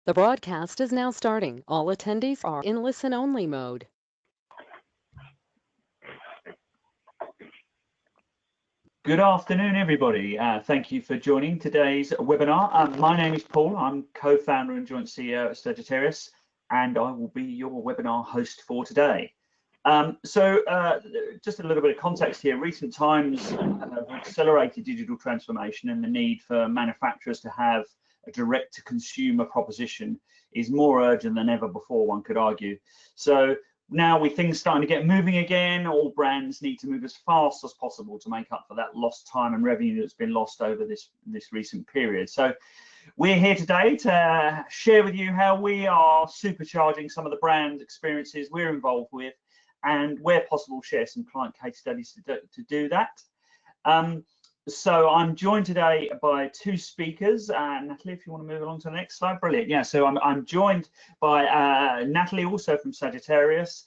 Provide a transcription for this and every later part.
The broadcast is now starting. All attendees are in listen-only mode. Good afternoon, everybody. Thank you for joining today's webinar. My name is Paul. I'm co-founder and joint CEO at Sagittarius, and I will be your webinar host for today. Just a little bit of context here. Recent times have accelerated digital transformation, and the need for manufacturers to have a direct-to-consumer proposition is more urgent than ever before, one could argue. So now with things starting to get moving again, all brands need to move as fast as possible to make up for that lost time and revenue that's been lost over this recent period. So we're here today to share with you how we are supercharging some of the brand experiences we're involved with, and where possible share some client case studies to do that. So I'm joined today by two speakers. Natalie, if you want to move along to the next slide. Brilliant. Yeah, so I'm joined by Natalie, also from Sagittarius.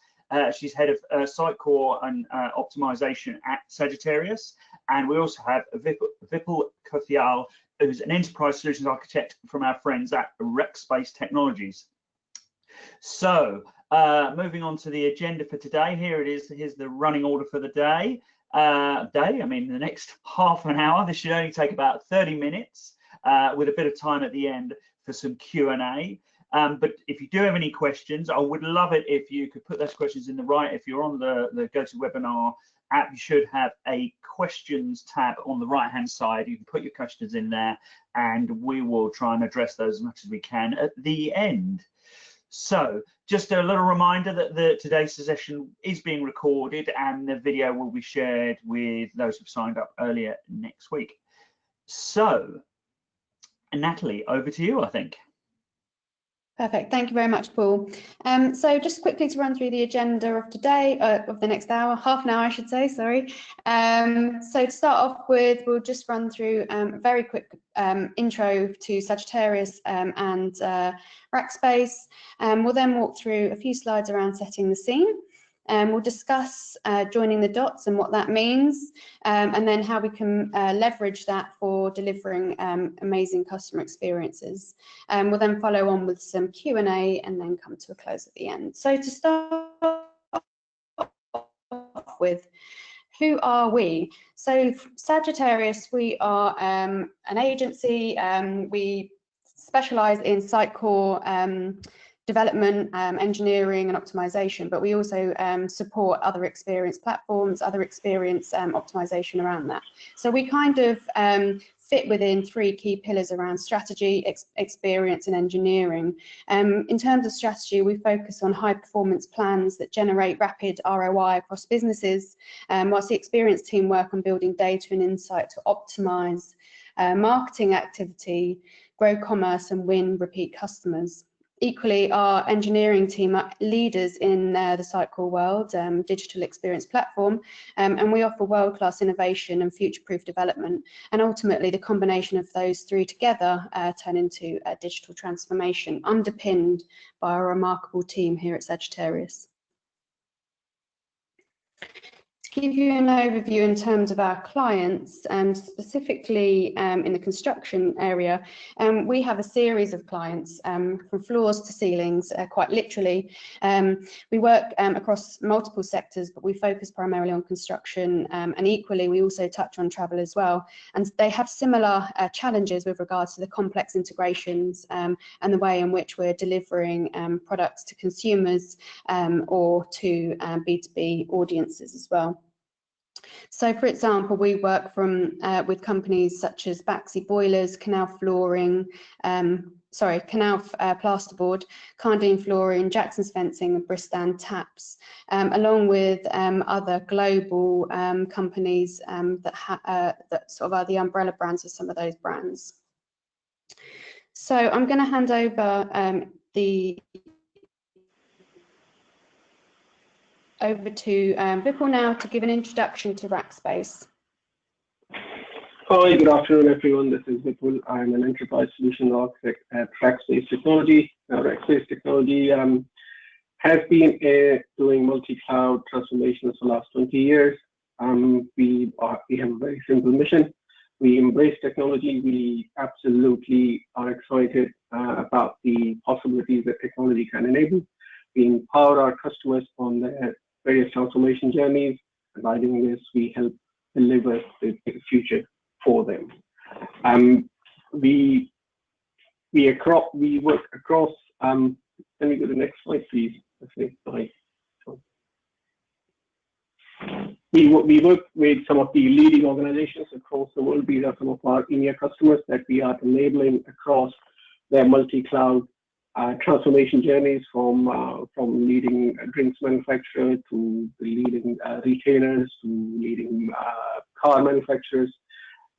She's head of site core and optimization at Sagittarius. And we also have Vipul Kothial, who's an enterprise solutions architect from our friends at Rackspace Technologies. So moving on to the agenda for today, here it is. Here's the running order for the day. I mean, the next half an hour. This should only take about 30 minutes with a bit of time at the end for some Q&A. But if you do have any questions, I would love it if you could put those questions in the right. If you're on the GoToWebinar app, you should have a questions tab on the right hand side. You can put your questions in there and we will try and address those as much as we can at the end. So just a little reminder that today's session is being recorded and the video will be shared with those who've signed up earlier next week. So Natalie, over to you, I think. Perfect. Thank you very much, Paul. So just quickly to run through the agenda of today, of the next hour, half an hour, I should say, sorry. So to start off with, we'll just run through a very quick intro to Sagittarius and Rackspace. We'll then walk through a few slides around setting the scene. We'll discuss joining the dots and what that means, and then how we can leverage that for delivering amazing customer experiences. We'll then follow on with some Q&A and then come to a close at the end. So to start off with, who are we? So Sagittarius, we are an agency. We specialize in site core development, engineering and optimization, but we also support other experience platforms, other experience optimization around that. So we kind of fit within three key pillars around strategy, experience and engineering. In terms of strategy, we focus on high performance plans that generate rapid ROI across businesses, whilst the experience team work on building data and insight to optimize marketing activity, grow commerce and win repeat customers. Equally, our engineering team are leaders in the Sitecore world, digital experience platform, and we offer world-class innovation and future-proof development. And ultimately, the combination of those three together turn into a digital transformation underpinned by a remarkable team here at Sagittarius. To give you an overview in terms of our clients, specifically in the construction area, we have a series of clients from floors to ceilings, quite literally. We work across multiple sectors, but we focus primarily on construction, and equally we also touch on travel as well. And they have similar challenges with regards to the complex integrations and the way in which we're delivering products to consumers or to B2B audiences as well. So, for example, we work with companies such as Baxi Boilers, Canal Flooring, Canal Plasterboard, Cardine Flooring, Jackson's Fencing, and Bristan Taps, along with other global companies that sort of are the umbrella brands of some of those brands. So I'm going to hand over over to Vipul now to give an introduction to Rackspace. Hi, good afternoon, everyone. This is Vipul. I'm an enterprise solution architect at Rackspace Technology. Rackspace Technology has been doing multi-cloud transformations for the last 20 years. We have a very simple mission. We embrace technology. We absolutely are excited about the possibilities that technology can enable. We empower our customers on their various transformation journeys, and by doing this, we help deliver the future for them. We work across. Let me go to the next slide, please. We work with some of the leading organizations across the world. These are some of our EMEA customers that we are enabling across their multi-cloud transformation journeys, from leading drinks manufacturers to the leading retailers, to leading car manufacturers,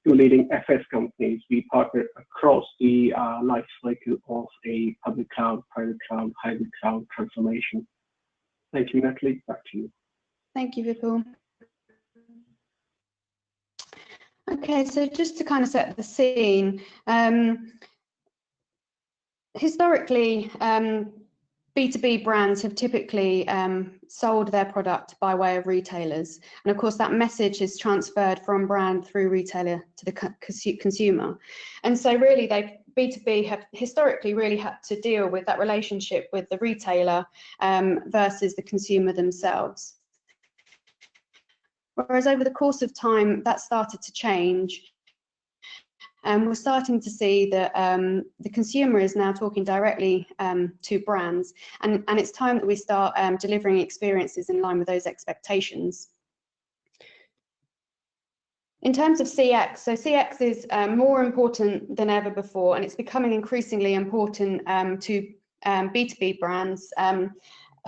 to leading FS companies. We partner across the life cycle of a public cloud, private cloud, hybrid cloud transformation. Thank you, Natalie. Back to you. Thank you, Vipul. Okay, so just to kind of set the scene, historically, B2B brands have typically sold their product by way of retailers. And of course, that message is transferred from brand through retailer to the consumer. And so really, B2B have historically really had to deal with that relationship with the retailer versus the consumer themselves. Whereas over the course of time, that started to change. And we're starting to see that the consumer is now talking directly to brands, and it's time that we start delivering experiences in line with those expectations. In terms of CX, so CX is more important than ever before, and it's becoming increasingly important to B2B brands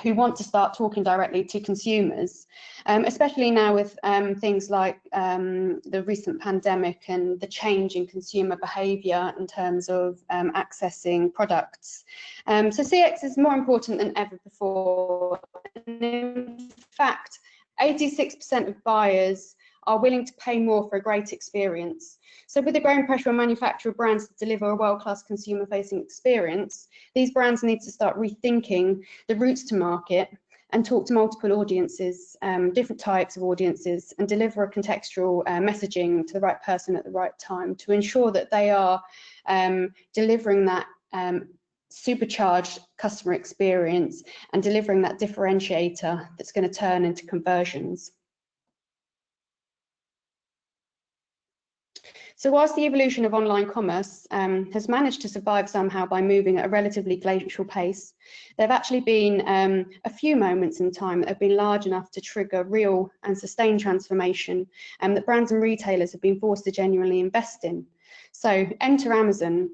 who want to start talking directly to consumers, especially now with things like the recent pandemic and the change in consumer behaviour in terms of accessing products. So CX is more important than ever before. And in fact, 86% of buyers are willing to pay more for a great experience. So with the growing pressure on manufacturer brands to deliver a world-class consumer-facing experience, these brands need to start rethinking the routes to market and talk to multiple audiences, different types of audiences, and deliver a contextual messaging to the right person at the right time to ensure that they are delivering that supercharged customer experience and delivering that differentiator that's going to turn into conversions. So whilst the evolution of online commerce has managed to survive somehow by moving at a relatively glacial pace, there have actually been a few moments in time that have been large enough to trigger real and sustained transformation that brands and retailers have been forced to genuinely invest in. So enter Amazon.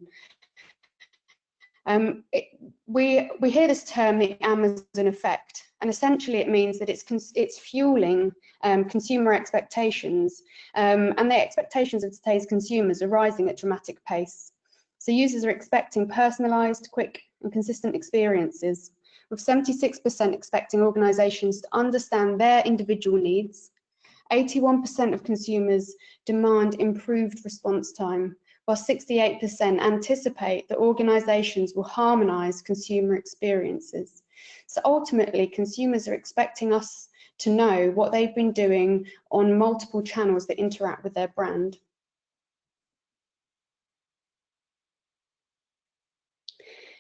We hear this term, the Amazon effect, and essentially it means that it's fueling consumer expectations, and the expectations of today's consumers are rising at dramatic pace. So users are expecting personalised, quick and consistent experiences, with 76% expecting organisations to understand their individual needs. 81% of consumers demand improved response time, while 68% anticipate that organisations will harmonise consumer experiences. So ultimately, consumers are expecting us to know what they've been doing on multiple channels that interact with their brand.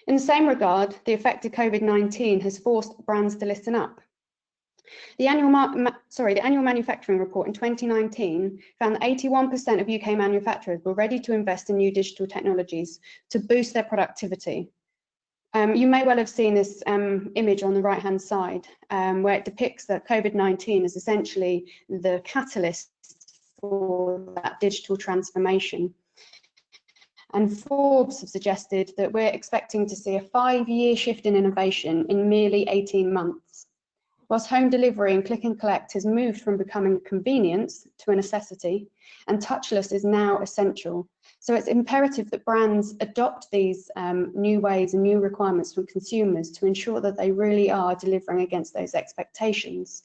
In the same regard, the effect of COVID-19 has forced brands to listen up. The annual manufacturing report in 2019 found that 81% of UK manufacturers were ready to invest in new digital technologies to boost their productivity. You may well have seen this image on the right-hand side, where it depicts that COVID-19 is essentially the catalyst for that digital transformation. And Forbes have suggested that we're expecting to see a 5-year shift in innovation in merely 18 months. Whilst home delivery and click and collect has moved from becoming a convenience to a necessity, and touchless is now essential. So it's imperative that brands adopt these new ways and new requirements from consumers to ensure that they really are delivering against those expectations.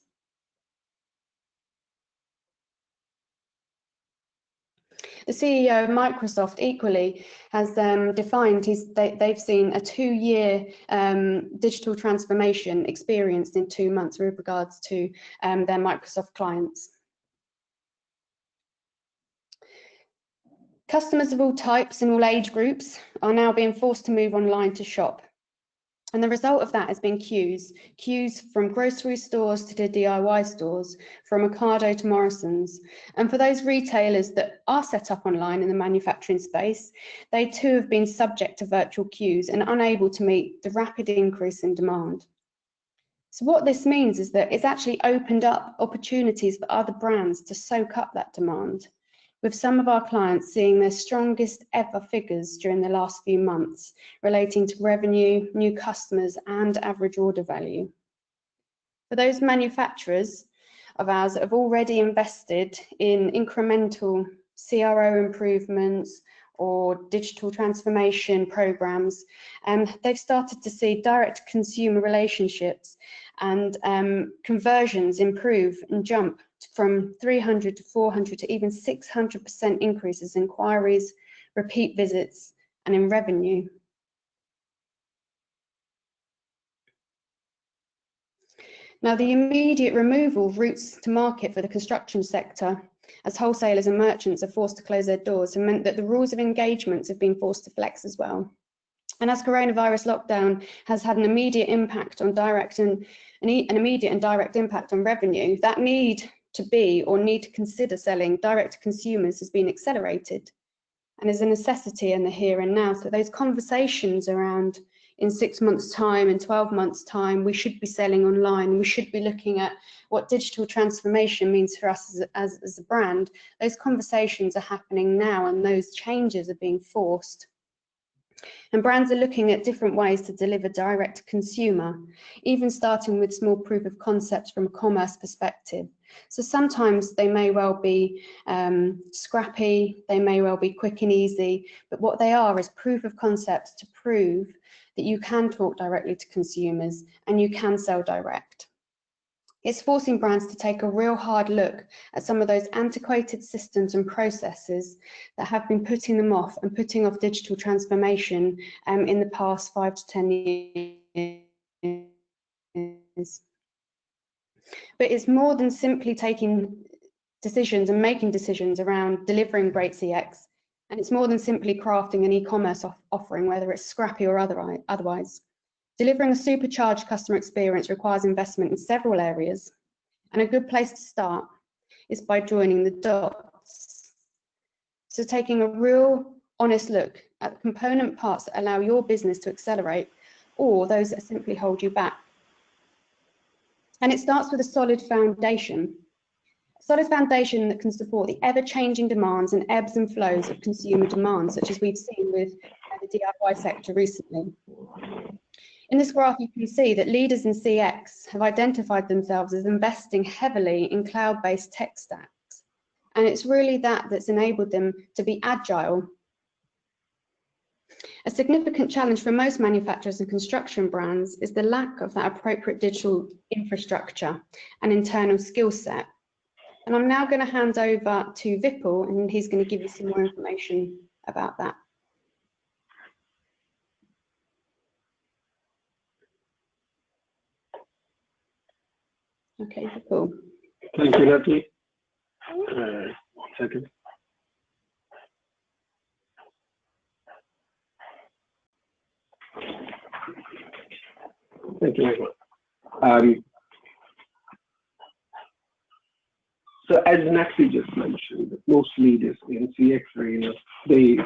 The CEO of Microsoft equally has defined they've seen a 2-year digital transformation experienced in 2 months with regards to their Microsoft clients. Customers of all types and all age groups are now being forced to move online to shop. And the result of that has been queues from grocery stores to the DIY stores, from Ocado to Morrison's. And for those retailers that are set up online in the manufacturing space, they too have been subject to virtual queues and unable to meet the rapid increase in demand. So what this means is that it's actually opened up opportunities for other brands to soak up that demand, with some of our clients seeing their strongest ever figures during the last few months relating to revenue, new customers, and average order value. For those manufacturers of ours that have already invested in incremental CRO improvements or digital transformation programs, they've started to see direct consumer relationships and conversions improve and jump from 300 to 400 to even 600% increases in inquiries, repeat visits, and in revenue. Now, the immediate removal of routes to market for the construction sector, as wholesalers and merchants are forced to close their doors, have meant that the rules of engagement have been forced to flex as well. And as coronavirus lockdown has had an immediate impact on an immediate and direct impact on revenue, that need to consider selling direct to consumers has been accelerated and is a necessity in the here and now. So those conversations around in 6 months' time, in 12 months' time, we should be selling online, we should be looking at what digital transformation means for us as a brand. Those conversations are happening now and those changes are being forced. And brands are looking at different ways to deliver direct to consumer, even starting with small proof of concepts from a commerce perspective. So sometimes they may well be scrappy, they may well be quick and easy, but what they are is proof of concepts to prove that you can talk directly to consumers and you can sell direct. It's forcing brands to take a real hard look at some of those antiquated systems and processes that have been putting them off and putting off digital transformation in the past 5 to 10 years. But it's more than simply taking decisions and making decisions around delivering great CX. And it's more than simply crafting an e-commerce offering, whether it's scrappy or otherwise. Delivering a supercharged customer experience requires investment in several areas, and a good place to start is by joining the dots. So taking a real honest look at the component parts that allow your business to accelerate or those that simply hold you back. And it starts with a solid foundation that can support the ever-changing demands and ebbs and flows of consumer demand, such as we've seen with the DIY sector recently. In this graph, you can see that leaders in CX have identified themselves as investing heavily in cloud-based tech stacks. And it's really that's enabled them to be agile. A significant challenge for most manufacturers and construction brands is the lack of that appropriate digital infrastructure and internal skill set. And I'm now going to hand over to Vipul, and he's going to give you some more information about that. Okay, Vipul. Thank you, Natalie. 1 second. Thank you very much. So as Natalie just mentioned, most leaders in CX arena, they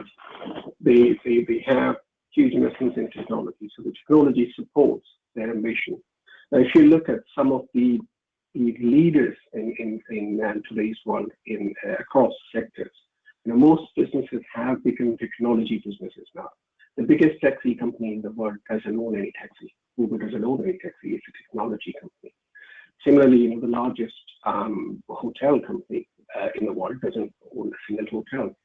have huge investments in technology. So the technology supports their ambition. Now, if you look at some of the leaders in today's world across sectors, most businesses have become technology businesses now. The biggest taxi company in the world doesn't own any taxi. Uber doesn't own any taxi. It's a technology company. Similarly, the largest hotel company in the world doesn't own a single hotel,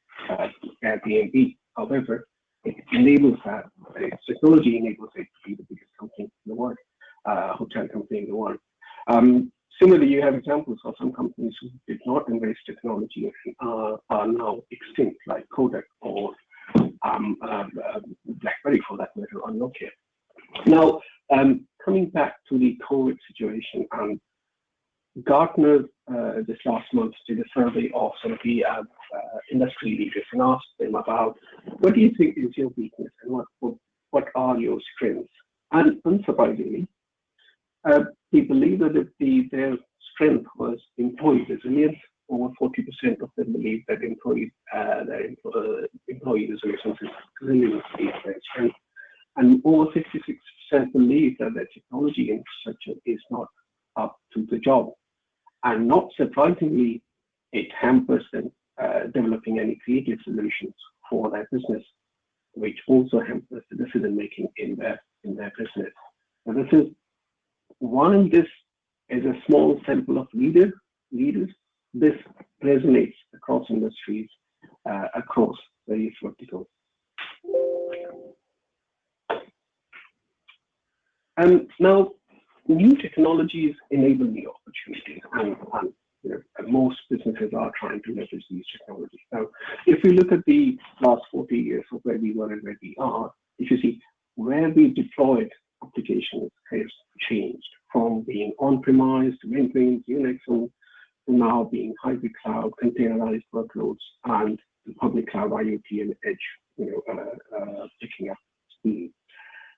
Airbnb. However, it enables that. Its technology enables it to be the biggest company in the world, hotel company in the world. Similarly, you have examples of some companies who did not embrace technology and are now extinct, like Kodak or BlackBerry, for that matter, or Nokia. Now, coming back to the COVID situation, Gartner this last month did a survey of some of the industry leaders and asked them about what do you think is your weakness and what are your strengths? And unsurprisingly, they believe that their strength was employee resilience. Over 40% of them believe that employee resilience is their strength. And over 66% believe that their technology infrastructure is not up to the job. And not surprisingly, it hampers them developing any creative solutions for their business, which also hampers the decision making in their business. And this is while this is a small sample of leaders, this resonates across industries, across various verticals. And now, new technologies enable new opportunities, and most businesses are trying to leverage these technologies. Now, if we look at the last 40 years of where we were and where we are, if you see where we deployed applications has changed from being on-premise to mainframes, Unix, to now being hybrid cloud, containerized workloads, and the public cloud, IoT, and edge, picking up speed.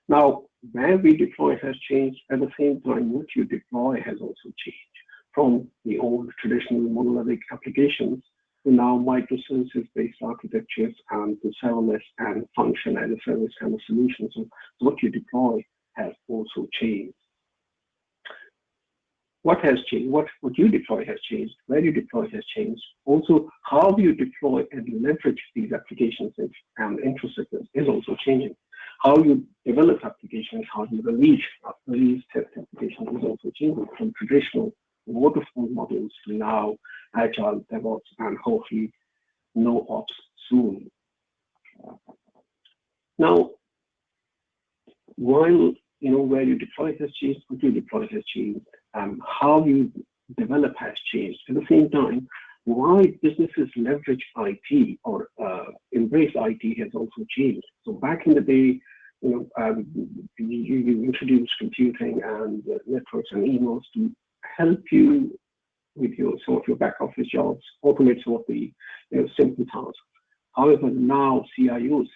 Now, where we deploy has changed. At the same time, what you deploy has also changed from the old traditional monolithic applications to now microservices-based architectures and to serverless and function as a service kind of solutions. So what you deploy has also changed. What has changed? What you deploy has changed. Where you deploy has changed. Also, how you deploy and leverage these applications and infrastructures is also changing. How you develop applications, how you release test applications is also changing from traditional waterfall models to now agile, DevOps, and hopefully no ops soon. Now, while where you deploy has changed, what you deploy has changed, how you develop has changed. At the same time, why businesses leverage IT or embrace IT has also changed. So back in the day, you introduced computing and networks and emails to help you with some of your back office jobs, automate some of the simple tasks. However, now CIOs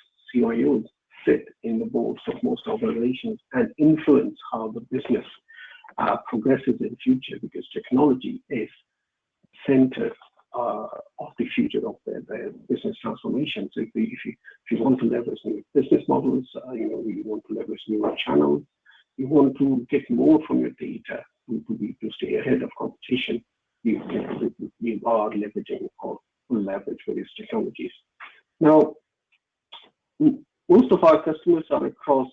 sit in the boards of most organizations and influence how the business progresses in future, because technology is center of the future of their business transformation. So if you want to leverage new business models, you want to leverage new channels, you want to get more from your data to stay ahead of competition, you are leveraging or leverage various technologies. Now, most of our customers are across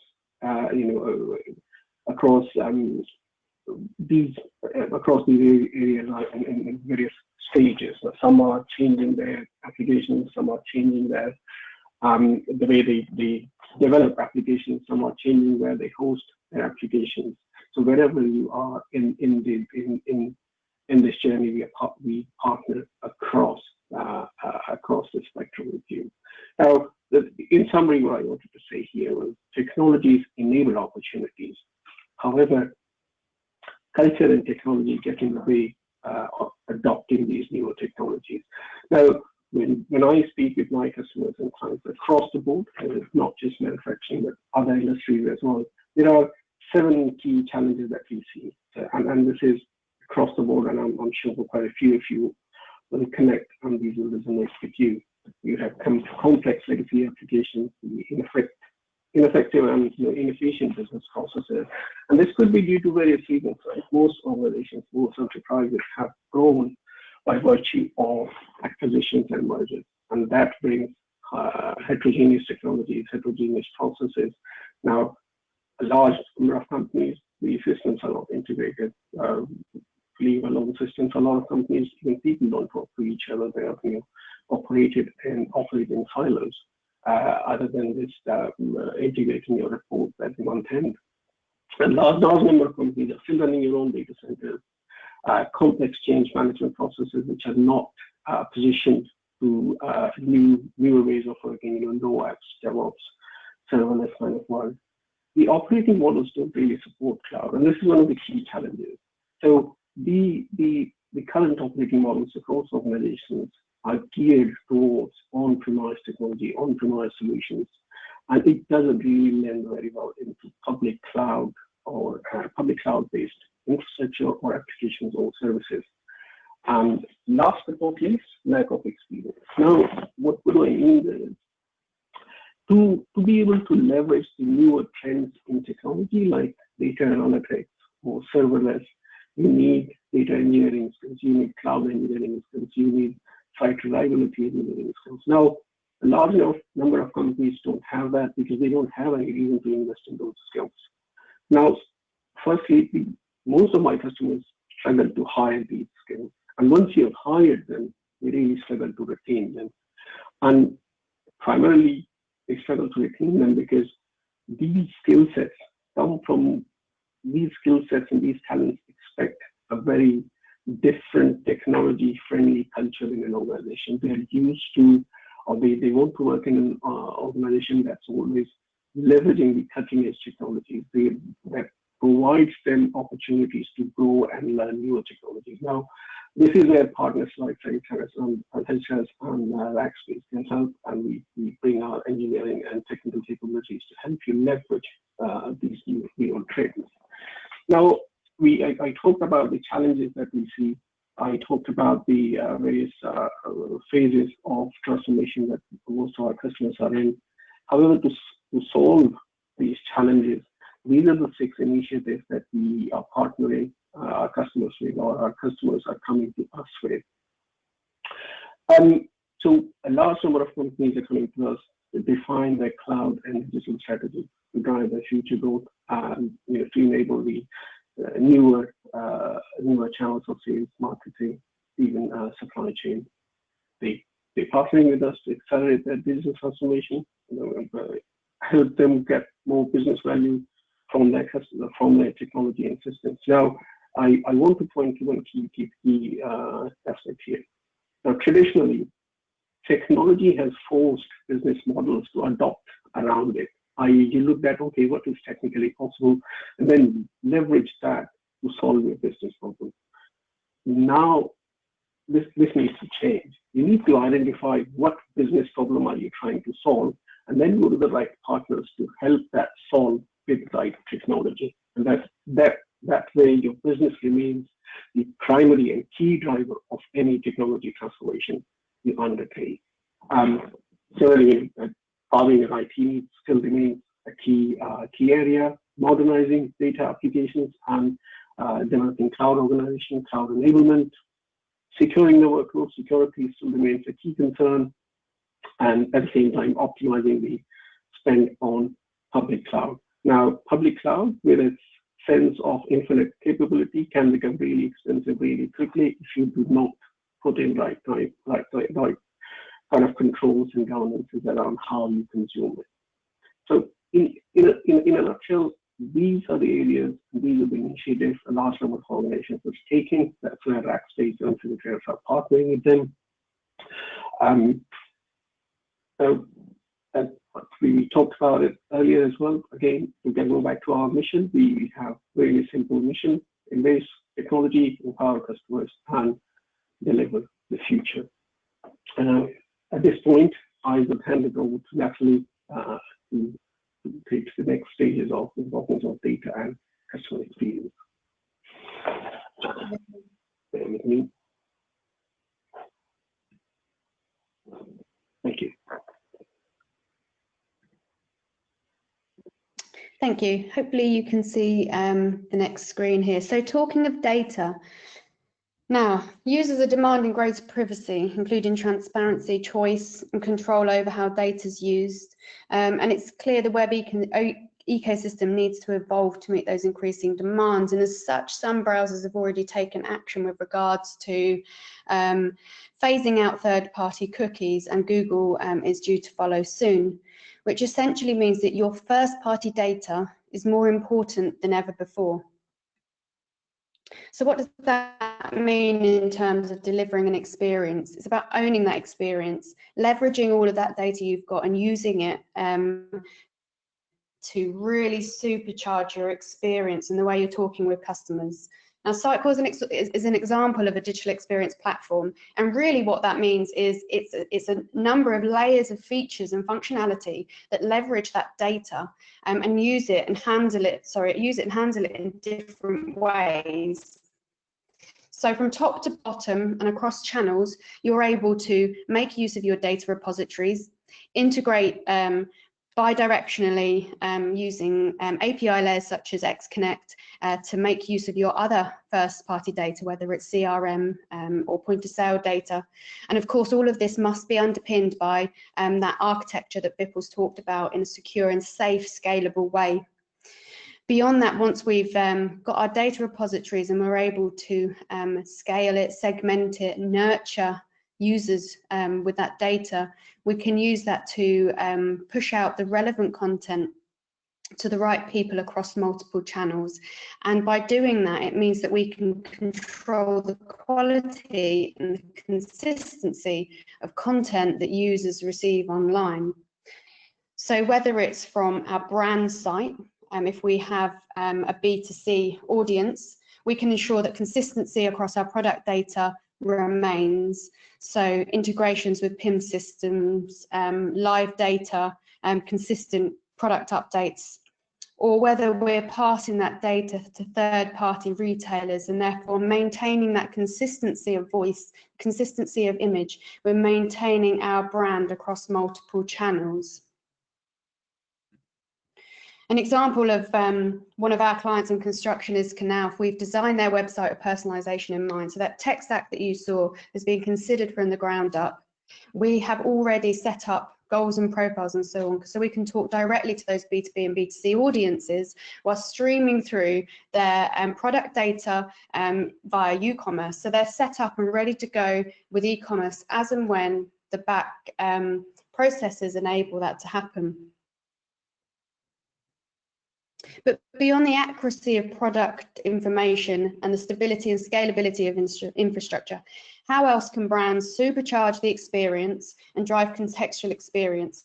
these areas in various stages. Some are changing their applications, some are changing their the way they develop applications, some are changing where they host their applications. So wherever you are in this journey, we partner across the spectrum with you. Now, in summary, what I wanted to say here was technologies enable opportunities. However, culture and technology get in the way of adopting these newer technologies. Now, when I speak with my customers and clients across the board, not just manufacturing, but other industries as well, there are 7 key challenges that we see. And this is across the board, and I'm sure quite a few of you will connect and these will resonate with you. You have complex legacy applications, ineffective and inefficient business processes. And this could be due to various reasons, right? Most organizations, most enterprises have grown by virtue of acquisitions and mergers. And that brings heterogeneous technologies, heterogeneous processes. Now, a large number of companies, the systems are not integrated. Leave alone systems, a lot of companies, even people don't talk to each other. They are operate in silos. Other than this, integrating your reports at one end. And large number of companies are still running your own data centers, complex change management processes which are not positioned to newer ways of working, no apps, DevOps, serverless kind of world. The operating models don't really support cloud, and this is one of the key challenges. So the current operating models across organizations are geared towards on-premise technology, on-premise solutions, and it doesn't really lend very well into public cloud or public cloud-based infrastructure or applications or services. And last but not least, lack of experience. Now, what do I mean there is, to be able to leverage the newer trends in technology like data analytics or serverless, you need data engineering skills, you need cloud engineering skills, you need site reliability engineering skills. Now, a large enough number of companies don't have that because they don't have any reason to invest in those skills. Now, firstly, most of my customers struggle to hire these skills. And once you have hired them, they really struggle to retain them. And primarily, they struggle to retain them because these skill sets come from, these skill sets and these talents expect a very different technology-friendly culture in an organization. They're used to, or they want to work in an organization that's always leveraging the cutting-edge technologies that provides them opportunities to grow and learn newer technologies. Now, this is where partners like Sagittarius and Rackspace can help, and we bring our engineering and technical capabilities to help you leverage these new trends. Now, I talked about the challenges that we see. I talked about the various phases of transformation that most of our customers are in. However, to solve these challenges, these are the 6 initiatives that we are partnering our customers with, or our customers are coming to us with. So a large number of companies are coming to us to define their cloud and digital strategy to drive their future growth and to enable the newer channels of sales, marketing, even supply chain. They're partnering with us to accelerate their digital transformation, help them get more business value from their customer, from their technology and systems. Now, I want to point to one key aspect here. Now, traditionally, technology has forced business models to adopt around it. You looked at, okay, what is technically possible, and then leverage that to solve your business problem. Now, this needs to change. You need to identify what business problem are you trying to solve, and then go to the right partners to help that solve with the right technology. And that way your business remains the primary and key driver of any technology transformation you undertake. Certainly, having an IT need still remains a key area. Modernizing data applications and developing cloud organization, cloud enablement, securing the workload, security still remains a key concern, and at the same time optimizing the spend on public cloud. Now, public cloud, with its sense of infinite capability, can become really expensive really quickly if you do not put in right kind of controls and governances around how you consume it. So in a nutshell, these are the areas, these are the initiatives a large number of organizations are taking. That's where Rackspace and Sagittarius are partnering with them. And we talked about it earlier as well. Again, we can go back to our mission. We have a very simple mission: embrace technology, empower customers, and deliver the future. At this point, I will hand it over to Natalie to take the next stages of the importance of data and customer experience. Bear with me. Thank you. Thank you. Hopefully you can see the next screen here. So talking of data, now users are demanding greater privacy, including transparency, choice and control over how data is used. And it's clear the web ecosystem needs to evolve to meet those increasing demands. And as such, some browsers have already taken action with regards to phasing out third-party cookies, and Google is due to follow soon, which essentially means that your first-party data is more important than ever before. So what does that mean in terms of delivering an experience? It's about owning that experience, leveraging all of that data you've got and using it to really supercharge your experience and the way you're talking with customers. Now, Sitecore is an example of a digital experience platform, and really what that means is it's a number of layers of features and functionality that leverage that data and use it and handle it in different ways. So from top to bottom and across channels, you're able to make use of your data repositories, integrate bidirectionally using API layers such as XConnect to make use of your other first-party data, whether it's CRM or point-of-sale data. And of course, all of this must be underpinned by that architecture that Vipul's talked about in a secure and safe, scalable way. Beyond that, once we've got our data repositories and we're able to scale it, segment it, nurture users with that data, we can use that to push out the relevant content to the right people across multiple channels. And by doing that, it means that we can control the quality and the consistency of content that users receive online. So whether it's from our brand site, if we have a B2C audience, we can ensure that consistency across our product data remains. So integrations with PIM systems, live data, consistent product updates, or whether we're passing that data to third-party retailers and therefore maintaining that consistency of voice, consistency of image, we're maintaining our brand across multiple channels. An example of one of our clients in construction is Knauf. We've designed their website with personalisation in mind. So that tech stack that you saw has been considered from the ground up. We have already set up goals and profiles and so on, so we can talk directly to those B2B and B2C audiences while streaming through their product data via e-commerce. So they're set up and ready to go with e-commerce as and when the back processes enable that to happen. But beyond the accuracy of product information and the stability and scalability of infrastructure, how else can brands supercharge the experience and drive contextual experiences?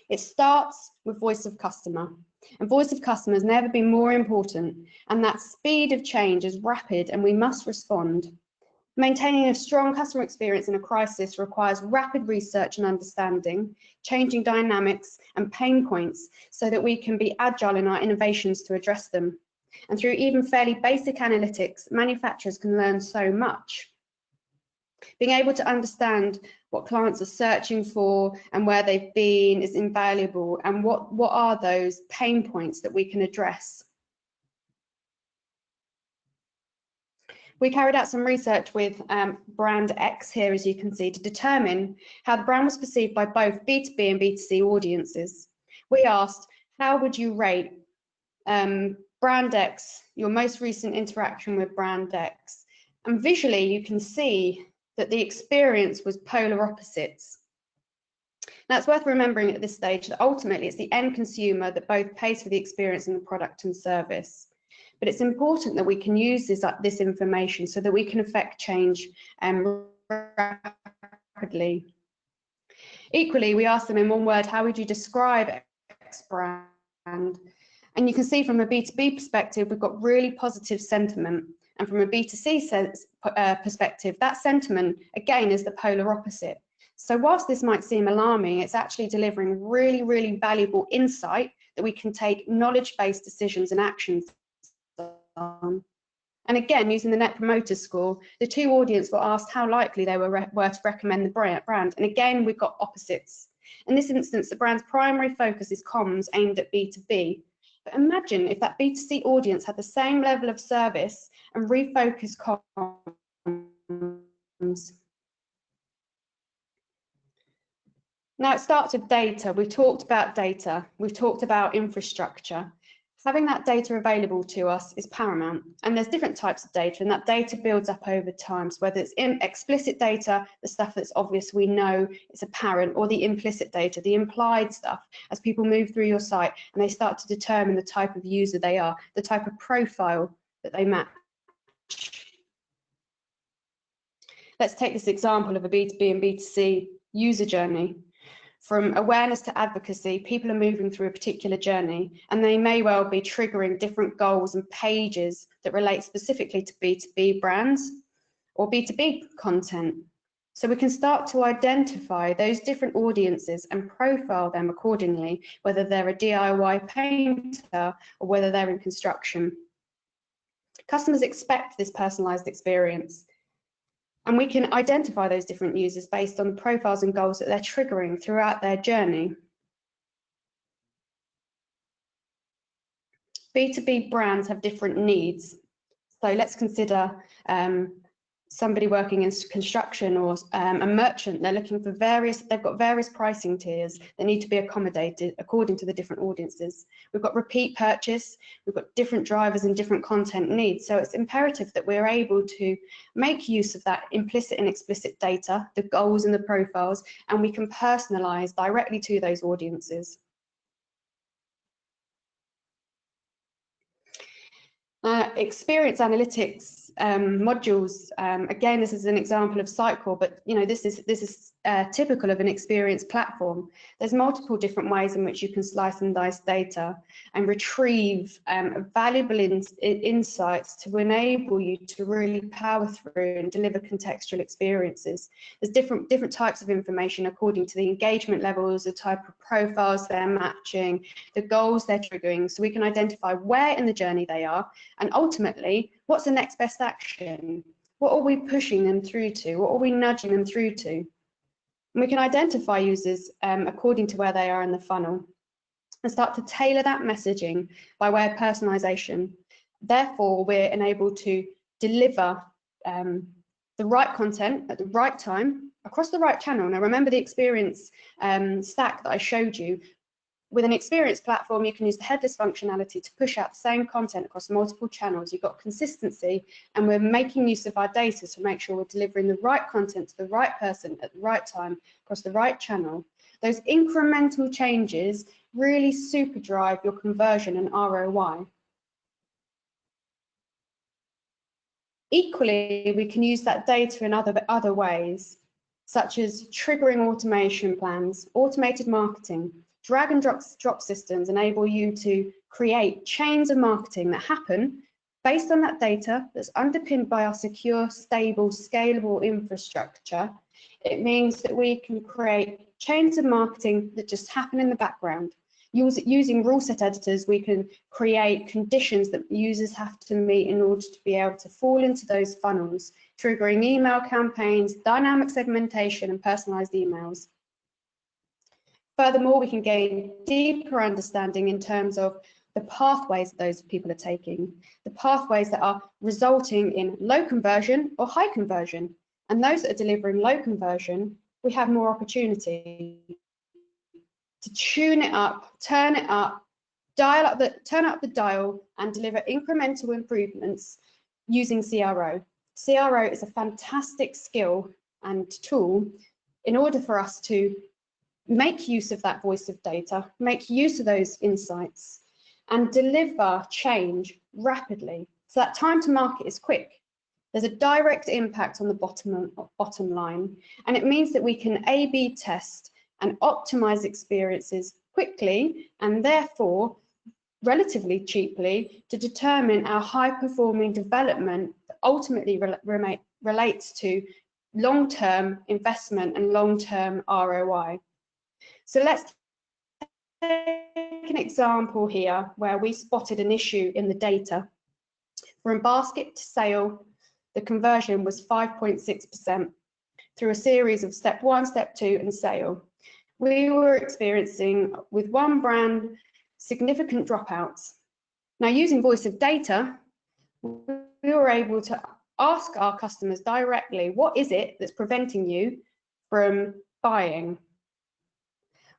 It starts with voice of customer. And voice of customer has never been more important, and that speed of change is rapid and we must respond. Maintaining a strong customer experience in a crisis requires rapid research and understanding, changing dynamics and pain points so that we can be agile in our innovations to address them. And through even fairly basic analytics, manufacturers can learn so much. Being able to understand what clients are searching for and where they've been is invaluable, and what are those pain points that we can address. We carried out some research with brand X here, as you can see, to determine how the brand was perceived by both B2B and B2C audiences. We asked, how would you rate brand X, your most recent interaction with brand X? And visually, you can see that the experience was polar opposites. Now, it's worth remembering at this stage that ultimately it's the end consumer that both pays for the experience and the product and service. But it's important that we can use this information so that we can affect change rapidly. Equally, we asked them in one word, how would you describe X brand? And you can see from a B2B perspective, we've got really positive sentiment. And from a B2C perspective, that sentiment, again, is the polar opposite. So whilst this might seem alarming, it's actually delivering really, really valuable insight that we can take knowledge-based decisions and actions on. And again, using the Net Promoter Score, the two audiences were asked how likely they were to recommend the brand. And again, we've got opposites. In this instance, the brand's primary focus is comms aimed at B2B. But imagine if that B2C audience had the same level of service and refocused comms. Now, it starts with data. We've talked about data. We've talked about infrastructure. Having that data available to us is paramount, and there's different types of data, and that data builds up over time. So whether it's explicit data, the stuff that's obvious, we know it's apparent, or the implicit data, the implied stuff, as people move through your site and they start to determine the type of user they are, the type of profile that they match. Let's take this example of a B2B and B2C user journey. From awareness to advocacy, people are moving through a particular journey, and they may well be triggering different goals and pages that relate specifically to B2B brands or B2B content. So we can start to identify those different audiences and profile them accordingly, whether they're a DIY painter or whether they're in construction. Customers expect this personalized experience, and we can identify those different users based on the profiles and goals that they're triggering throughout their journey. B2B brands have different needs. So let's consider somebody working in construction or a merchant. They're looking for they've got various pricing tiers that need to be accommodated according to the different audiences. We've got repeat purchase, we've got different drivers and different content needs. So it's imperative that we're able to make use of that implicit and explicit data, the goals and the profiles, and we can personalize directly to those audiences. Experience analytics modules, again, this is an example of Sitecore, but this is typical of an experience platform. There's multiple different ways in which you can slice and dice data and retrieve valuable insights to enable you to really power through and deliver contextual experiences. There's different types of information according to the engagement levels, the type of profiles they're matching, the goals they're triggering, so we can identify where in the journey they are, and ultimately, what's the next best action? What are we pushing them through to? What are we nudging them through to? And we can identify users according to where they are in the funnel and start to tailor that messaging by way of personalization. Therefore, we're enabled to deliver the right content at the right time across the right channel. Now, remember the experience stack that I showed you. With an experience platform, you can use the headless functionality to push out the same content across multiple channels. You've got consistency, and we're making use of our data to make sure we're delivering the right content to the right person at the right time across the right channel. Those incremental changes really super drive your conversion and ROI. Equally, we can use that data in other ways, such as triggering automation plans, automated marketing. Drag and drop systems enable you to create chains of marketing that happen based on that data that's underpinned by our secure, stable, scalable infrastructure. It means that we can create chains of marketing that just happen in the background. Using rule set editors, we can create conditions that users have to meet in order to be able to fall into those funnels, triggering email campaigns, dynamic segmentation, and personalized emails. Furthermore, we can gain deeper understanding in terms of the pathways that those people are taking, the pathways that are resulting in low conversion or high conversion. And those that are delivering low conversion, we have more opportunity to tune it up, turn it up, turn up the dial and deliver incremental improvements using CRO. CRO is a fantastic skill and tool in order for us to make use of that voice of data, make use of those insights, and deliver change rapidly. So that time to market is quick. There's a direct impact on the bottom line, and it means that we can A/B test and optimize experiences quickly and therefore relatively cheaply to determine our high-performing development that ultimately relates to long-term investment and long-term ROI. So let's take an example here where we spotted an issue in the data. From basket to sale, the conversion was 5.6% through a series of step 1, step 2, and sale. We were experiencing, with one brand, significant dropouts. Now, using voice of data, we were able to ask our customers directly, what is it that's preventing you from buying?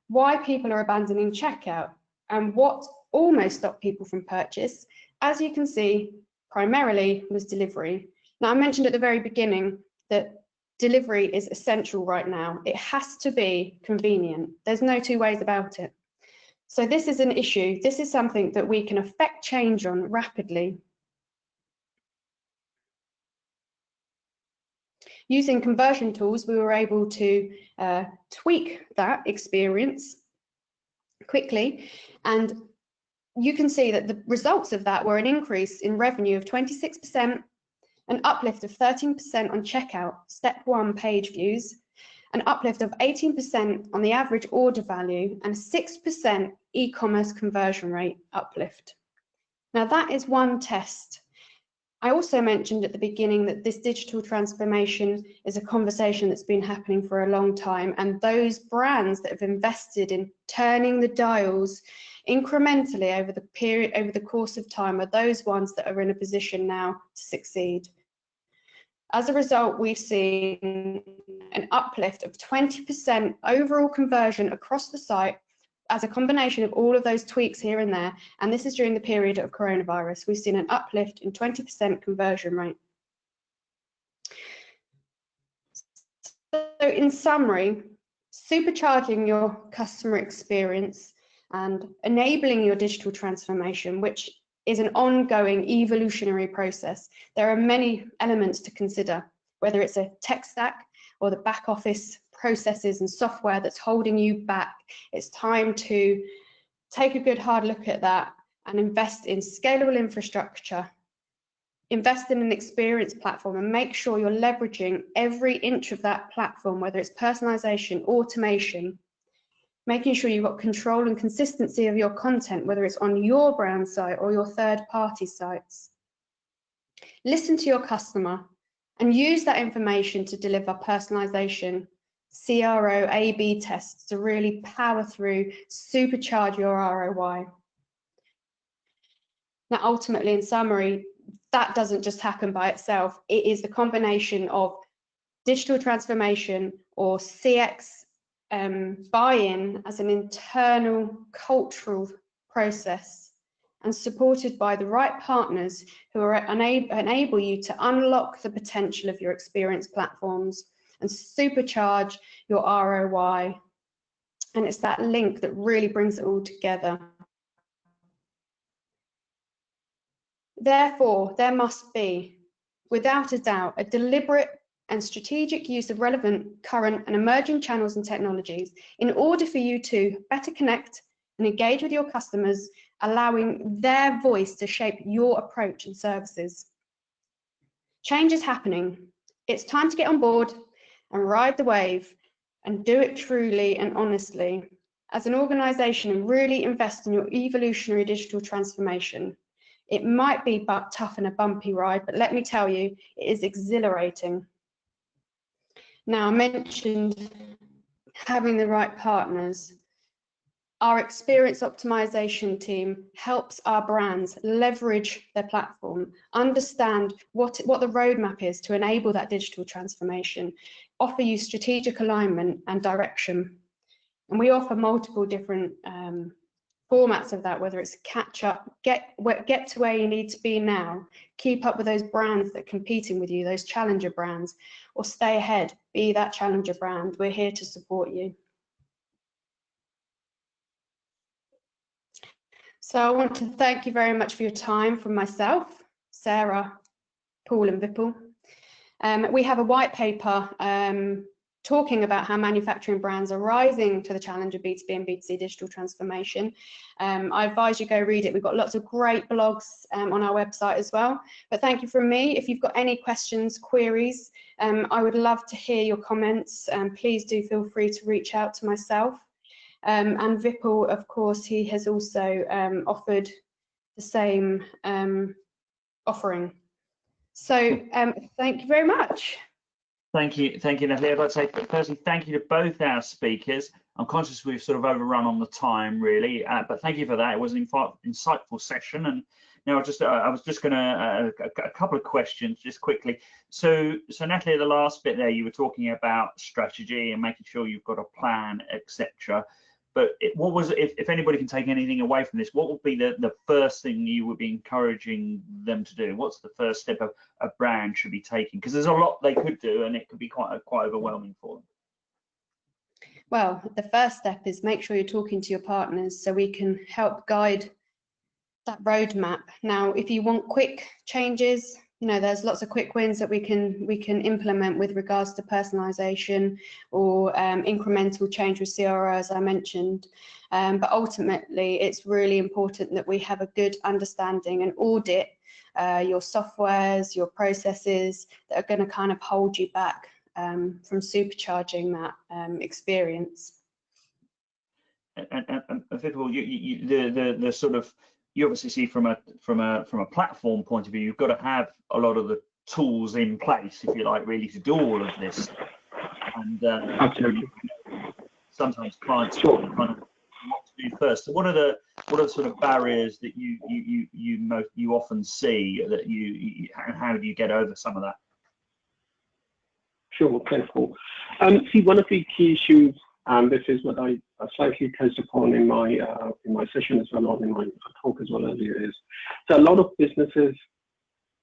Why people are abandoning checkout, and what almost stopped people from purchase? As you can see, primarily was delivery. Now, I mentioned at the very beginning that delivery is essential right now. It has to be convenient. There's no two ways about it. So this is an issue. This is something that we can affect change on rapidly. Using conversion tools, we were able to tweak that experience quickly, and you can see that the results of that were an increase in revenue of 26%, an uplift of 13% on checkout, step 1 page views, an uplift of 18% on the average order value, and a 6% e-commerce conversion rate uplift. Now that is one test. I also mentioned at the beginning that this digital transformation is a conversation that's been happening for a long time, and those brands that have invested in turning the dials incrementally over the course of time are those ones that are in a position now to succeed. As a result, we've seen an uplift of 20% overall conversion across the site as a combination of all of those tweaks here and there, and this is during the period of coronavirus. We've seen an uplift in 20% conversion rate. So in summary, supercharging your customer experience and enabling your digital transformation, which is an ongoing evolutionary process. There are many elements to consider, whether it's a tech stack or the back office processes and software that's holding you back. It's time to take a good hard look at that and invest in scalable infrastructure, invest in an experience platform, and make sure you're leveraging every inch of that platform, whether it's personalization, automation, making sure you've got control and consistency of your content, whether it's on your brand site or your third-party sites. Listen to your customer and use that information to deliver personalization, CRO, A/B tests to really power through, supercharge your ROI. Now, ultimately, in summary, that doesn't just happen by itself. It is the combination of digital transformation or CX buy-in as an internal cultural process and supported by the right partners who are enable you to unlock the potential of your experience platforms and supercharge your ROI. And it's that link that really brings it all together. Therefore, there must be, without a doubt, a deliberate and strategic use of relevant, current and emerging channels and technologies in order for you to better connect and engage with your customers, allowing their voice to shape your approach and services. Change is happening. It's time to get on board and ride the wave and do it truly and honestly as an organization and really invest in your evolutionary digital transformation. It might be tough and a bumpy ride, but let me tell you, it is exhilarating. Now, I mentioned having the right partners. Our experience optimization team helps our brands leverage their platform, understand what the roadmap is to enable that digital transformation, offer you strategic alignment and direction. And we offer multiple different formats of that, whether it's catch up, get to where you need to be now, keep up with those brands that are competing with you, those challenger brands, or stay ahead, be that challenger brand. We're here to support you. So I want to thank you very much for your time from myself, Sarah, Paul and Vipul. We have a white paper talking about how manufacturing brands are rising to the challenge of B2B and B2C digital transformation. I advise you go read it. We've got lots of great blogs on our website as well. But thank you from me. If you've got any questions, queries, I would love to hear your comments. Please do feel free to reach out to myself. And Vipul, of course, he has also offered the same offering. So thank you very much. Thank you, Natalie. I'd like to say firstly, thank you to both our speakers. I'm conscious we've sort of overrun on the time, really, but thank you for that. It was an insightful session. And now I was just going to a couple of questions just quickly. So Natalie, the last bit there, you were talking about strategy and making sure you've got a plan, etc. But what was, if anybody can take anything away from this, what would be the first thing you would be encouraging them to do? What's the first step a brand should be taking? Because there's a lot they could do, and it could be quite overwhelming for them. Well, the first step is make sure you're talking to your partners so we can help guide that roadmap. Now, if you want quick changes, you know, there's lots of quick wins that we can implement with regards to personalisation or incremental change with CRO, as I mentioned. But ultimately, it's really important that we have a good understanding and audit your softwares, your processes that are going to kind of hold you back from supercharging that experience. And first of all, the sort of, you obviously see from a platform point of view, you've got to have a lot of the tools in place, if you like, really to do all of this. And Absolutely. Sometimes clients kind of what to do first. So what are the sort of barriers that you often see that and how do you get over some of that? Sure, thanks, Paul. See, one of the key issues, and this is what I slightly touched upon in my session as well, or in my talk as well earlier, is so a lot of businesses,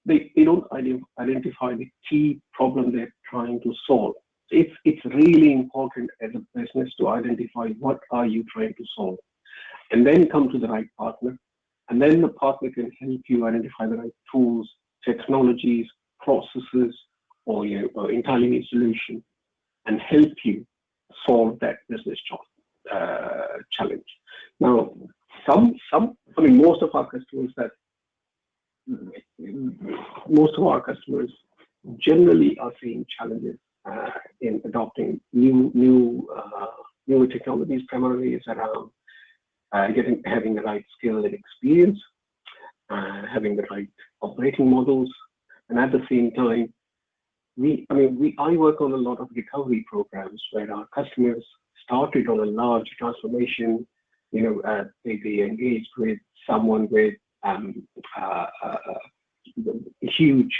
they don't identify the key problem they're trying to solve. It's really important as a business to identify what are you trying to solve, and then come to the right partner, and then the partner can help you identify the right tools, technologies, processes, or your entirely new solution, and help you solve that business challenge. Now, most of our customers generally are seeing challenges in adopting new technologies. Primarily, it's around having the right skill and experience, having the right operating models, and at the same time, I work on a lot of recovery programs where our customers started on a large transformation. They engaged with someone with huge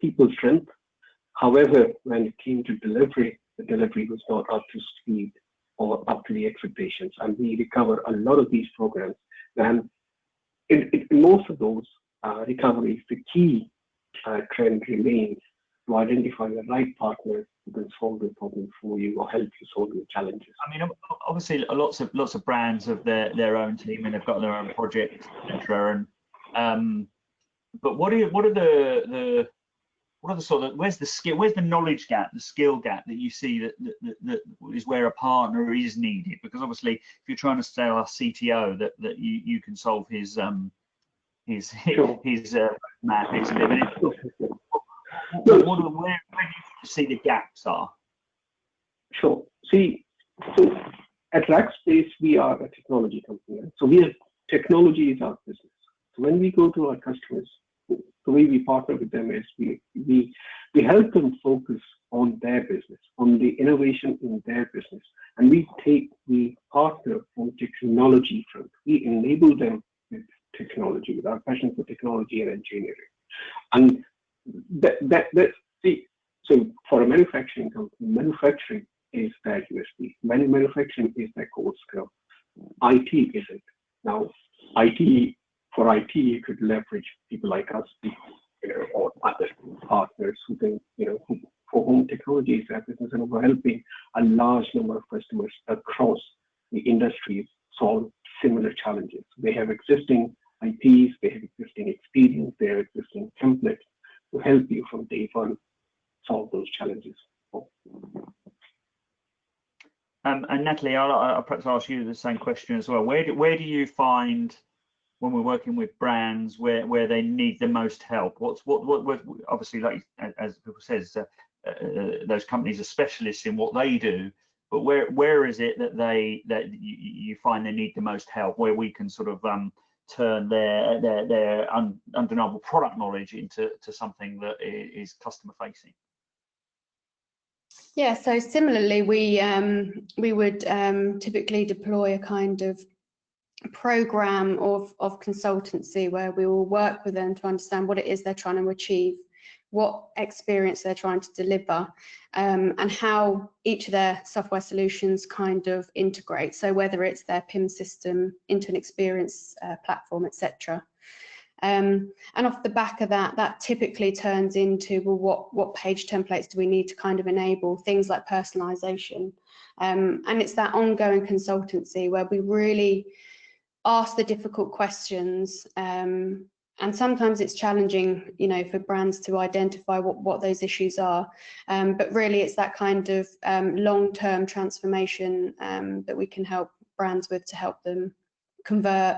people strength. However, when it came to delivery, the delivery was not up to speed or up to the expectations. And we recover a lot of these programs. And in most of those recoveries, the key trend remains to identify the right partner who can solve the problem for you or help you solve your challenges. I mean, obviously, lots of brands have their own team and they've got their own project, etc. And but what are the sort of, where's the knowledge gap, the skill gap that you see that is where a partner is needed? Because obviously, if you're trying to tell our CTO that you can solve his map, where do you see the gaps are? Sure. See, so at Rackspace, we are a technology company. Right? So technology is our business. So when we go to our customers, the way we partner with them is we help them focus on their business, on the innovation in their business, and we partner on technology front. We enable them with technology, with our passion for technology and engineering, and so for a manufacturing company, manufacturing is their USP. Manufacturing is their core skill. IT isn't. Now, for IT, you could leverage people like us, or other partners who can, for whom technology is their business, and we're helping a large number of customers across the industries solve similar challenges. They have existing IPs, they have existing experience, they have existing templates to help you from day one solve those challenges. And Natalie, I'll perhaps ask you the same question as well. Where do you find, when we're working with brands, where they need the most help? What obviously, like as people says, those companies are specialists in what they do, but where is it that you find they need the most help, where we can sort of turn their undeniable product knowledge into something that is customer facing? Yeah, so similarly, we would typically deploy a kind of program of consultancy where we will work with them to understand what it is they're trying to achieve, what experience they're trying to deliver, and how each of their software solutions kind of integrate. So whether it's their PIM system into an experience platform, etc. And off the back of that typically turns into, well, what page templates do we need to kind of enable things like personalization? And it's that ongoing consultancy where we really ask the difficult questions and and sometimes it's challenging, you know, for brands to identify what those issues are. But really, it's that kind of long-term transformation that we can help brands with to help them convert,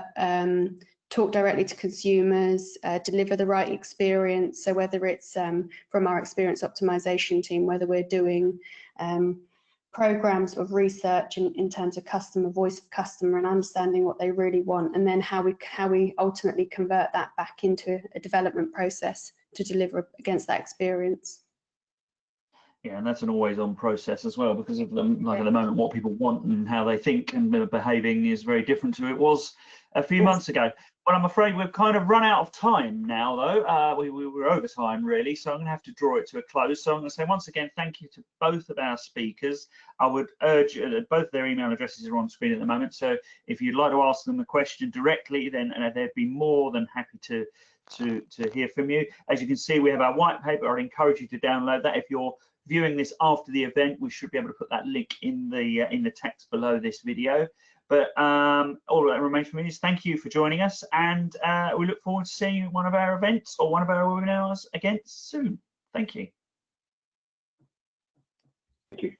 talk directly to consumers, deliver the right experience. So whether it's from our experience optimization team, whether we're doing programs of research in terms of customer, voice of customer, and understanding what they really want, and then how we ultimately convert that back into a development process to deliver against that experience. Yeah, and that's an always-on process as well, because of like at the moment, what people want and how they think and they're behaving is very different to it was a few months ago. But I'm afraid we've kind of run out of time now, though. We were over time, really, so I'm going to have to draw it to a close. So I'm going to say once again, thank you to both of our speakers. I would urge, both their email addresses are on screen at the moment, so if you'd like to ask them a question directly, then they'd be more than happy to hear from you. As you can see, we have our white paper. I'd encourage you to download that. If you're viewing this after the event, we should be able to put that link in the text below this video. But all that remains for me is thank you for joining us, and we look forward to seeing you at one of our events or one of our webinars again soon. Thank you. Thank you.